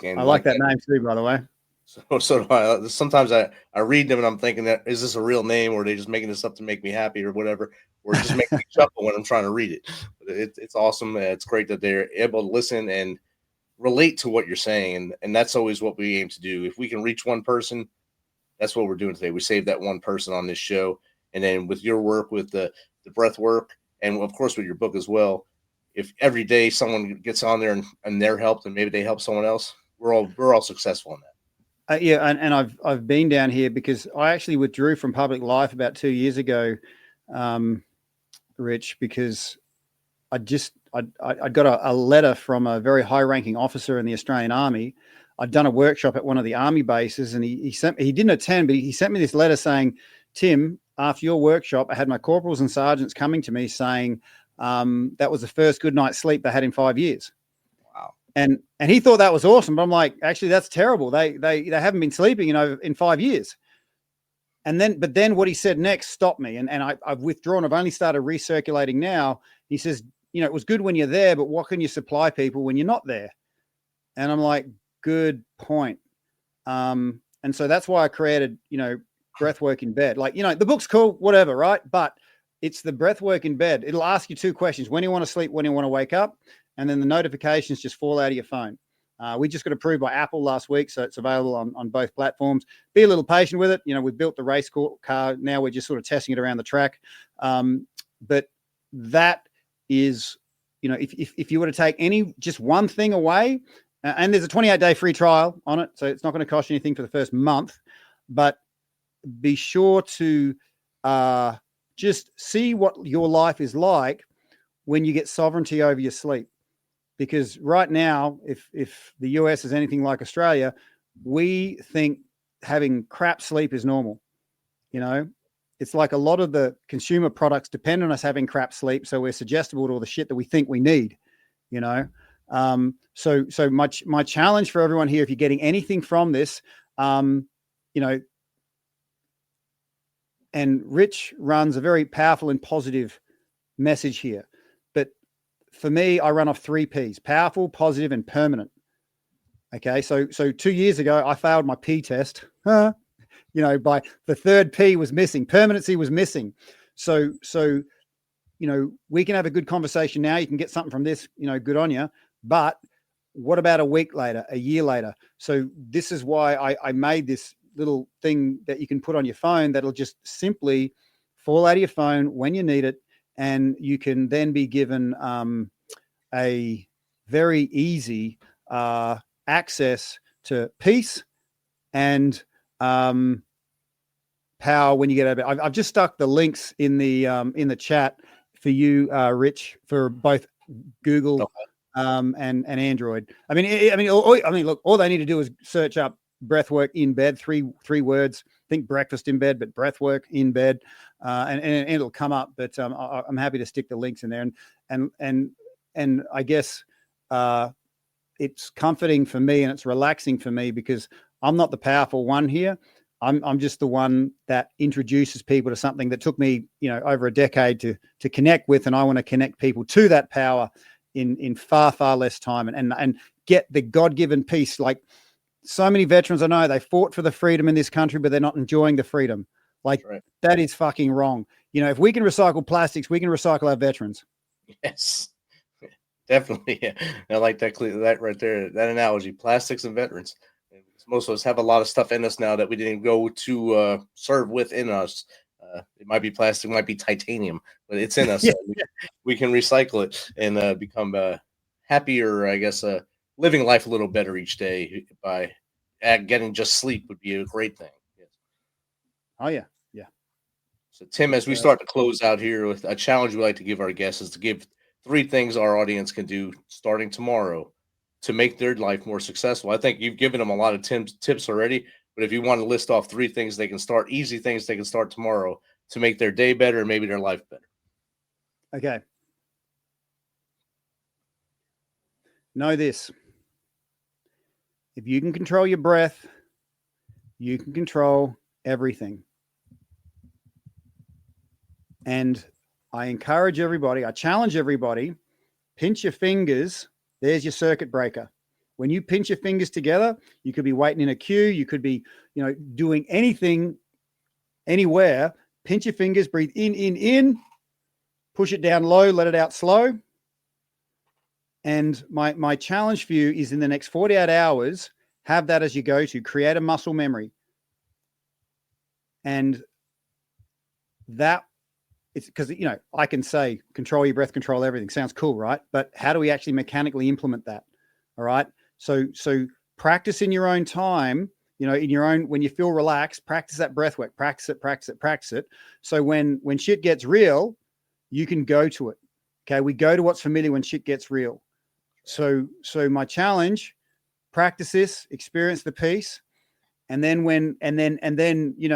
S9: I like that name too, by the way.
S5: So do I. Sometimes I read them and I'm thinking, that is this a real name, or are they just making this up to make me happy or whatever, or just make me chuckle when I'm trying to read it. But it's awesome. It's great that they're able to listen and relate to what you're saying, and that's always what we aim to do. If we can reach one person, that's what we're doing today. We saved that one person on this show, and then with your work with the breath work, and of course with your book as well. If every day someone gets on there and they're helped, and maybe they help someone else, we're all successful in that.
S9: Yeah, and I've been down here because I actually withdrew from public life about 2 years ago, Rich, because I got a letter from a very high-ranking officer in the Australian Army. I'd done a workshop at one of the Army bases, and he didn't attend, but he sent me this letter saying, "Tim, after your workshop, I had my corporals and sergeants coming to me saying that was the first good night's sleep they had in 5 years."
S5: Wow.
S9: And he thought that was awesome, but I'm like, actually, that's terrible. They haven't been sleeping in 5 years. But then what he said next stopped me, and I've withdrawn. I've only started recirculating now. He says, it was good when you're there, but what can you supply people when you're not there? And I'm like, good point. And so that's why I created, breathwork in bed. Like, the book's cool, whatever, right? But it's the breathwork in bed. It'll ask you two questions: when you want to sleep, when you want to wake up, and then the notifications just fall out of your phone. We just got approved by Apple last week, so it's available on both platforms. Be a little patient with it. We've built the race car. Now we're just sort of testing it around the track. But that is, if you were to take just one thing away, and there's a 28-day free trial on it, so it's not going to cost you anything for the first month, but be sure to just see what your life is like when you get sovereignty over your sleep. Because right now, if the US is anything like Australia, we think having crap sleep is normal. It's like a lot of the consumer products depend on us having crap sleep, so we're suggestible to all the shit that we think we need. So my challenge for everyone here, if you're getting anything from this, and Rich runs a very powerful and positive message here. But for me, I run off 3 Ps: powerful, positive, and permanent. Okay. So 2 years ago, I failed my P test, by the 3rd P was missing. Permanency was missing. So, we can have a good conversation now. You can get something from this, good on you. But what about a week later, a year later? So this is why I made this little thing that you can put on your phone that'll just simply fall out of your phone when you need it. And you can then be given a very easy access to peace and power when you get out of bed. I've just stuck the links in the chat for you, Rich, for both Google and Android. I mean, look, all they need to do is search up breathwork in bed, three words. Think breakfast in bed, but breathwork in bed, and it'll come up. But I'm happy to stick the links in there, and I guess it's comforting for me and it's relaxing for me because I'm not the powerful one here. I'm just the one that introduces people to something that took me, over a decade to connect with, and I want to connect people to that power in far, far less time and get the God-given peace. Like so many veterans I know, they fought for the freedom in this country, but they're not enjoying the freedom. Like right. That is fucking wrong. You know, if we can recycle plastics, we can recycle our veterans.
S5: Yes, definitely. Yeah. I like that right there. That analogy: plastics and veterans. And most of us have a lot of stuff in us now that we didn't go to serve within us. It might be plastic, might be titanium, but it's in us.
S9: Yeah.
S5: We can recycle it and become happier. I guess living life a little better each day by getting just sleep would be a great thing. Yes.
S9: Oh yeah. Yeah.
S5: So Tim, as we start to close out here, with a challenge we like to give our guests is to give 3 things our audience can do starting tomorrow to make their life more successful. I think you've given them a lot of tips already, but if you want to list off 3 things they can start, easy things they can start tomorrow to make their day better and maybe their life better.
S9: Okay. Know this. If you can control your breath, you can control everything. And I encourage everybody, I challenge everybody, pinch your fingers. There's your circuit breaker. When you pinch your fingers together, you could be waiting in a queue. You could be, doing anything, anywhere. Pinch your fingers, breathe in, push it down low, let it out slow. And my challenge for you is in the next 48 hours, have that as your go-to, create a muscle memory. And that, it's because, I can say control your breath, control everything. Sounds cool, right? But how do we actually mechanically implement that? All right. So practice in your own time, in your own, when you feel relaxed, practice that breath work, practice it. So when shit gets real, you can go to it. Okay. We go to what's familiar when shit gets real. So my challenge, practice this, experience the peace. And then you'll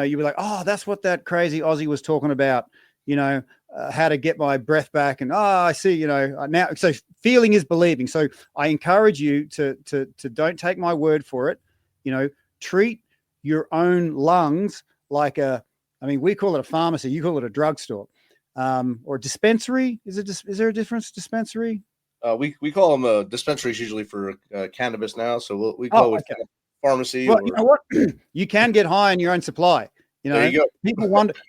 S9: be like, oh, that's what that crazy Aussie was talking about, how to get my breath back. And, I see, now, so feeling is believing. So I encourage you to don't take my word for it. Treat your own lungs like we call it a pharmacy. You call it a drugstore, or a dispensary. Is there a difference? Dispensary?
S5: We call them dispensaries usually for cannabis now. So we call it pharmacy.
S9: Well, you know what? You can get high on your own supply.
S5: There you go.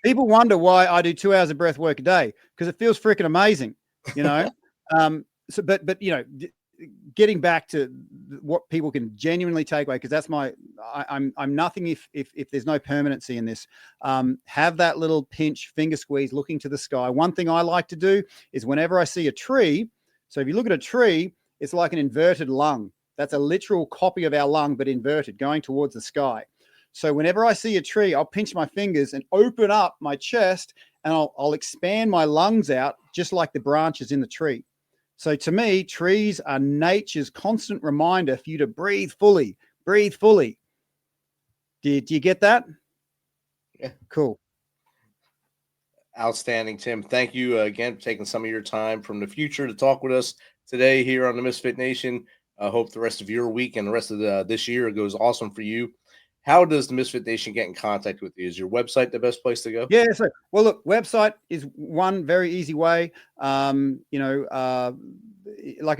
S9: People wonder why I do 2 hours of breath work a day, because it feels freaking amazing, but getting back to what people can genuinely take away, because that's I'm nothing if there's no permanency in this. Have that little pinch, finger squeeze, looking to the sky. One thing I like to do is whenever I see a tree, so if you look at a tree, it's like an inverted lung. That's a literal copy of our lung, but inverted, going towards the sky. So whenever I see a tree, I'll pinch my fingers and open up my chest, and I'll expand my lungs out just like the branches in the tree. So to me, trees are nature's constant reminder for you to breathe fully, breathe fully. Do you get that?
S5: Yeah.
S9: Cool.
S5: Outstanding, Tim. Thank you again for taking some of your time from the future to talk with us today here on the Misfit Nation. I hope the rest of your week and the rest of this year goes awesome for you. How does the Misfit Nation get in contact with you? Is your website the best place to go?
S9: Yeah. So, well, look, website is one very easy way. Like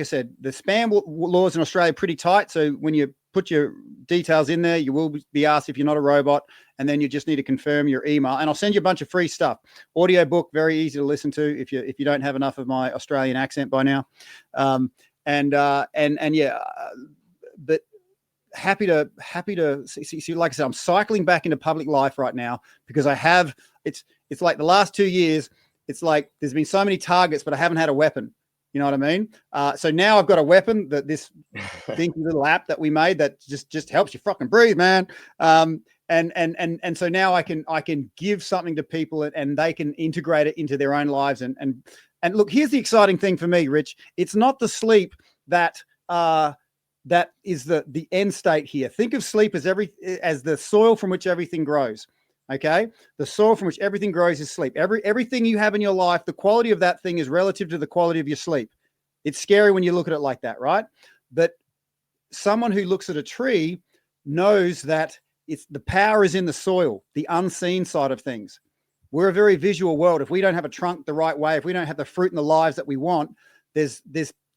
S9: I said, the spam laws in Australia are pretty tight. So when you put your details in there, you will be asked if you're not a robot, and then you just need to confirm your email. And I'll send you a bunch of free stuff. Audio book, very easy to listen to if you don't have enough of my Australian accent by now. But happy to see, like I said, I'm cycling back into public life right now because it's like the last 2 years, it's like there's been so many targets, but I haven't had a weapon. You know what I mean? So now I've got a weapon, that this dinky little app that we made that just helps you fucking breathe, man. And so now I can give something to people, and they can integrate it into their own lives. And look, here's the exciting thing for me, Rich. It's not the sleep that is the end state here. Think of sleep as the soil from which everything grows. Okay. The soil from which everything grows is sleep. Everything you have in your life, the quality of that thing is relative to the quality of your sleep. It's scary when you look at it like that, right? But someone who looks at a tree knows that the power is in the soil, the unseen side of things. We're a very visual world. If we don't have a trunk the right way, if we don't have the fruit and the lives that we want, there's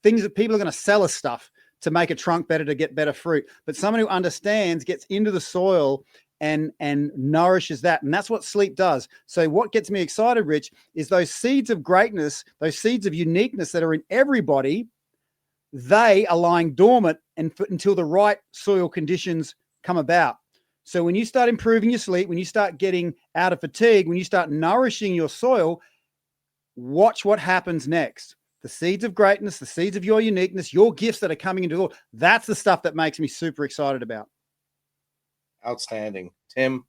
S9: things that people are going to sell us stuff to make a trunk better, to get better fruit. But someone who understands gets into the soil and nourishes that. And that's what sleep does. So what gets me excited, Rich, is those seeds of greatness, those seeds of uniqueness that are in everybody, they are lying dormant until the right soil conditions come about. So when you start improving your sleep, when you start getting out of fatigue, when you start nourishing your soil, watch what happens next. The seeds of greatness, the seeds of your uniqueness, your gifts that are coming into the world. That's the stuff that makes me super excited about.
S5: Outstanding. Tim,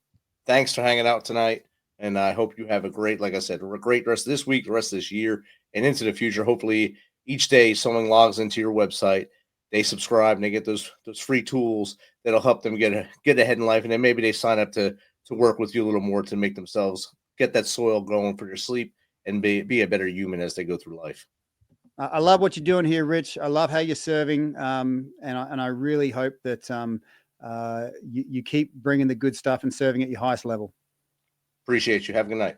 S5: thanks for hanging out tonight. And I hope you have a great, like I said, a great rest of this week, the rest of this year, and into the future. Hopefully each day someone logs into your website, they subscribe, and they get those free tools that'll help them get ahead in life. And then maybe they sign up to work with you a little more to make themselves get that soil going for their sleep and be a better human as they go through life.
S9: I love what you're doing here, Rich. I love how you're serving. And I really hope that you keep bringing the good stuff and serving at your highest level.
S5: Appreciate you. Have a good night.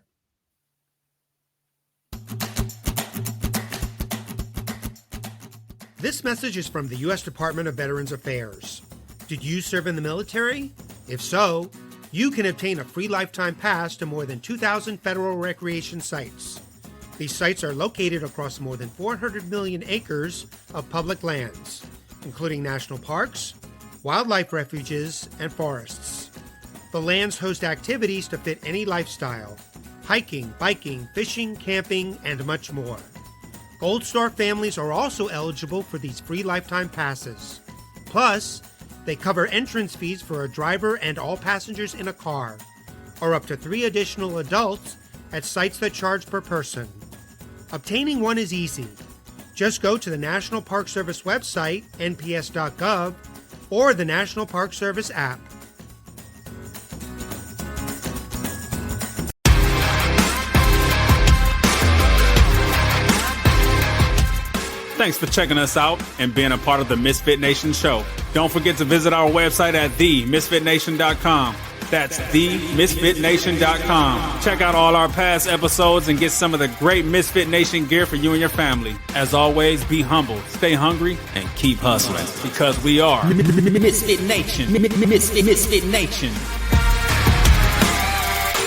S10: This message is from the U.S. Department of Veterans Affairs. Did you serve in the military? If so, you can obtain a free lifetime pass to more than 2,000 federal recreation sites. These sites are located across more than 400 million acres of public lands, including national parks, wildlife refuges, and forests. The lands host activities to fit any lifestyle: hiking, biking, fishing, camping, and much more. Gold Star families are also eligible for these free lifetime passes. Plus, they cover entrance fees for a driver and all passengers in a car, or up to 3 additional adults at sites that charge per person. Obtaining one is easy. Just go to the National Park Service website, nps.gov, or the National Park Service app.
S8: Thanks for checking us out and being a part of the Misfit Nation show. Don't forget to visit our website at themisfitnation.com. That's themisfitnation.com. Check out all our past episodes and get some of the great Misfit Nation gear for you and your family. As always, be humble, stay hungry, and keep hustling, because we are
S6: Misfit Nation. Misfit Nation.